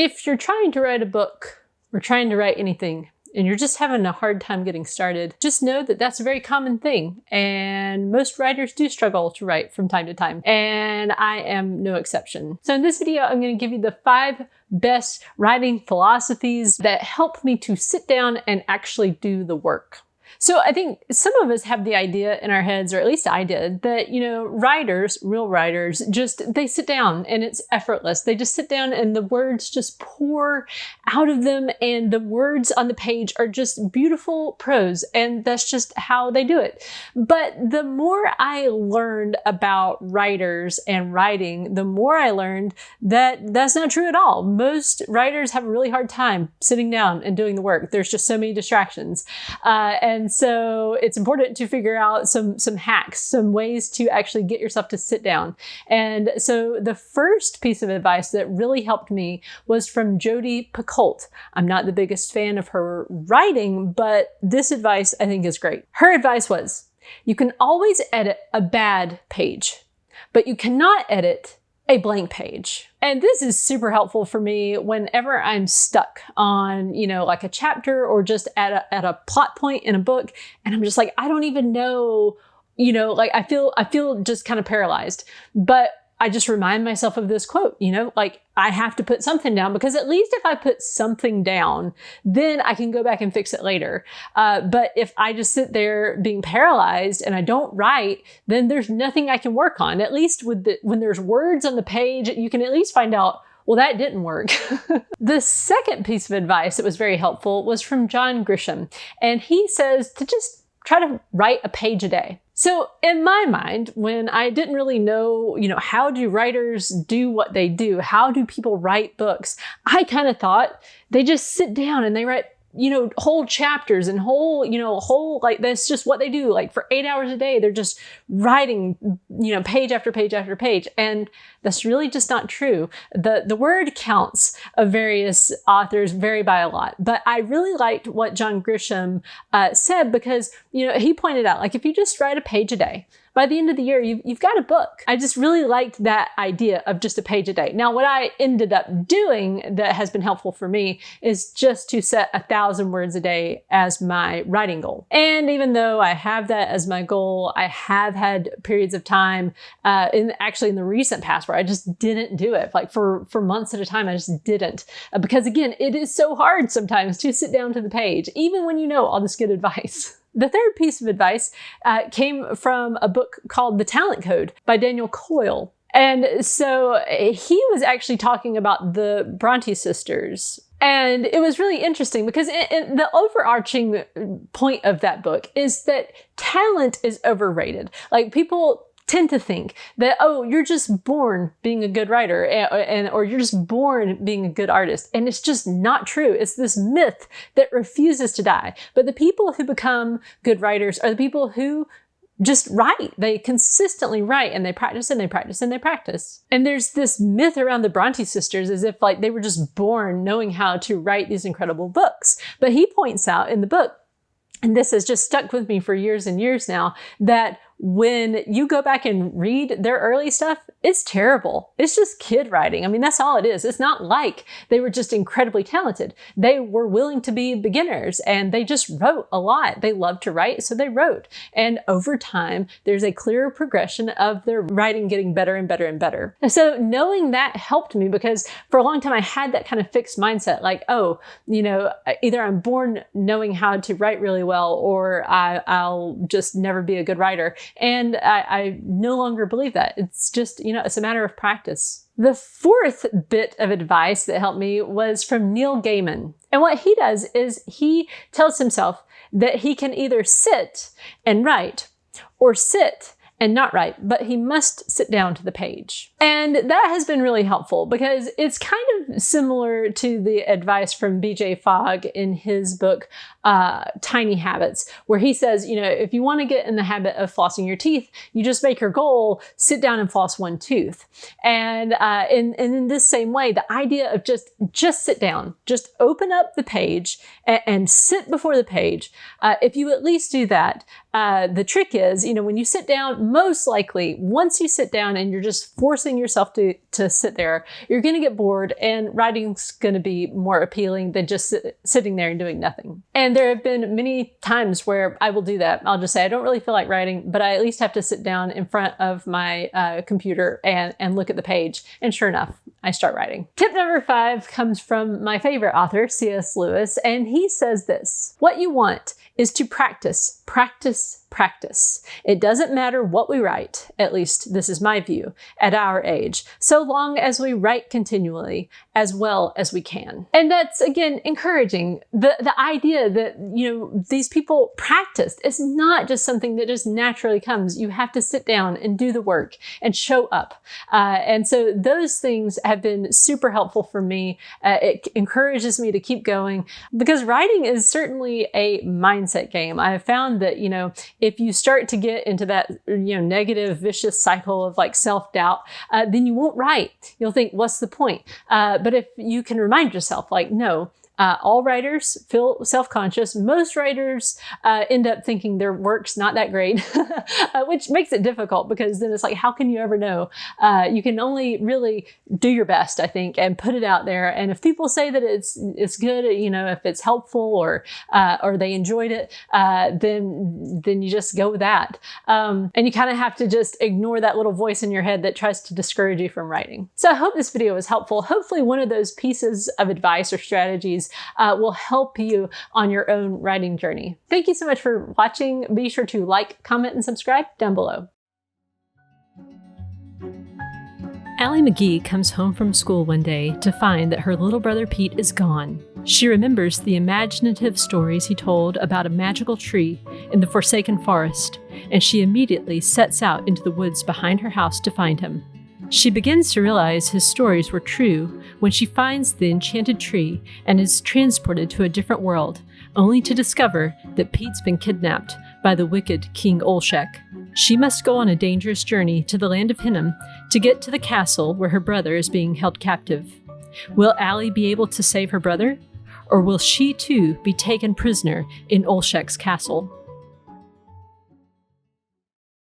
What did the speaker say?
If you're trying to write a book or trying to write anything and you're just having a hard time getting started, just know that that's a very common thing. And most writers do struggle to write from time to time. And I am no exception. So in this video, I'm going to give you the 5 best writing philosophies that help me to sit down and actually do the work. So I think some of us have the idea in our heads, or at least I did, that, writers, real writers, they sit down and it's effortless. They just sit down and the words just pour out of them and the words on the page are just beautiful prose, and that's just how they do it. But the more I learned about writers and writing, the more I learned that that's not true at all. Most writers have a really hard time sitting down and doing the work. There's just so many distractions. And so it's important to figure out some hacks, some ways to actually get yourself to sit down. And so the first piece of advice that really helped me was from Jodi Picoult. I'm not the biggest fan of her writing, but this advice I think is great. Her advice was, you can always edit a bad page, but you cannot edit a blank page. And this is super helpful for me whenever I'm stuck on, like a chapter or just at a plot point in a book. And I'm just like, I don't even know, I feel just kind of paralyzed. But I just remind myself of this quote, I have to put something down, because at least if I put something down, then I can go back and fix it later. But if I just sit there being paralyzed and I don't write, then there's nothing I can work on. At least when there's words on the page, you can at least find out, well, that didn't work. The second piece of advice that was very helpful was from John Grisham. And he says to just try to write a page a day. So in my mind, when I didn't really know, how do writers do what they do? How do people write books? I kind of thought they just sit down and they write, whole chapters and that's just what they do. Like for 8 hours a day, they're just writing, page after page after page. And that's really just not true. The word counts of various authors vary by a lot. But I really liked what John Grisham said, because, he pointed out, like, if you just write a page a day, by the end of the year, you've got a book. I just really liked that idea of just a page a day. Now, what I ended up doing that has been helpful for me is just to set 1,000 words a day as my writing goal. And even though I have that as my goal, I have had periods of time in the recent past where I just didn't do it. Like for months at a time, I just didn't. Because again, it is so hard sometimes to sit down to the page, even when you know all this good advice. The third piece of advice came from a book called The Talent Code by Daniel Coyle. And so he was actually talking about the Bronte sisters. And it was really interesting because the overarching point of that book is that talent is overrated. Like, people tend to think that, oh, you're just born being a good writer or you're just born being a good artist. And it's just not true. It's this myth that refuses to die. But the people who become good writers are the people who just write. They consistently write, and they practice and they practice and they practice. And there's this myth around the Bronte sisters as if like they were just born knowing how to write these incredible books. But he points out in the book, and this has just stuck with me for years and years now, that when you go back and read their early stuff, it's terrible. It's just kid writing. I mean, that's all it is. It's not like they were just incredibly talented. They were willing to be beginners and they just wrote a lot. They loved to write, so they wrote. And over time, there's a clear progression of their writing getting better and better and better. And so knowing that helped me, because for a long time I had that kind of fixed mindset, like, oh, either I'm born knowing how to write really well, or I'll just never be a good writer. And I no longer believe that. It's just, it's a matter of practice. The fourth bit of advice that helped me was from Neil Gaiman. And what he does is he tells himself that he can either sit and write or sit and not write, but he must sit down to the page. And that has been really helpful, because it's kind of similar to the advice from BJ Fogg in his book, Tiny Habits, where he says, if you want to get in the habit of flossing your teeth, you just make your goal, sit down and floss one tooth. And in this same way, the idea of just sit down, just open up the page and sit before the page. If you at least do that, the trick is, when you sit down, most likely once you sit down and you're just forcing forcing yourself to sit there, you're going to get bored, and writing's going to be more appealing than just sitting there and doing nothing. And there have been many times where I will do that. I'll just say, I don't really feel like writing, but I at least have to sit down in front of my computer and look at the page. And sure enough, I start writing. Tip number 5 comes from my favorite author, C.S. Lewis, and he says this: what you want is to practice, practice, practice. It doesn't matter what we write, at least this is my view, at our age, so long as we write continually as well as we can. And that's, again, encouraging. The idea that, these people practiced is not just something that just naturally comes. You have to sit down and do the work and show up. And so those things have been super helpful for me. It encourages me to keep going, because writing is certainly a mindset game. I have found that, if you start to get into that, negative, vicious cycle of like self-doubt, then you won't write. You'll think, what's the point? But if you can remind yourself, like, no, all writers feel self-conscious. Most writers end up thinking their work's not that great, which makes it difficult, because then it's like, how can you ever know? You can only really do your best, I think, and put it out there. And if people say that it's good, if it's helpful or they enjoyed it, then you just go with that. And you kind of have to just ignore that little voice in your head that tries to discourage you from writing. So I hope this video was helpful. Hopefully one of those pieces of advice or strategies will help you on your own writing journey. Thank you so much for watching. Be sure to like, comment, and subscribe down below. Allie McGee comes home from school one day to find that her little brother Pete is gone. She remembers the imaginative stories he told about a magical tree in the forsaken forest, and she immediately sets out into the woods behind her house to find him. She begins to realize his stories were true when she finds the enchanted tree and is transported to a different world, only to discover that Pete's been kidnapped by the wicked King Olshek. She must go on a dangerous journey to the land of Hinnom to get to the castle where her brother is being held captive. Will Allie be able to save her brother? Or will she too be taken prisoner in Olshek's castle?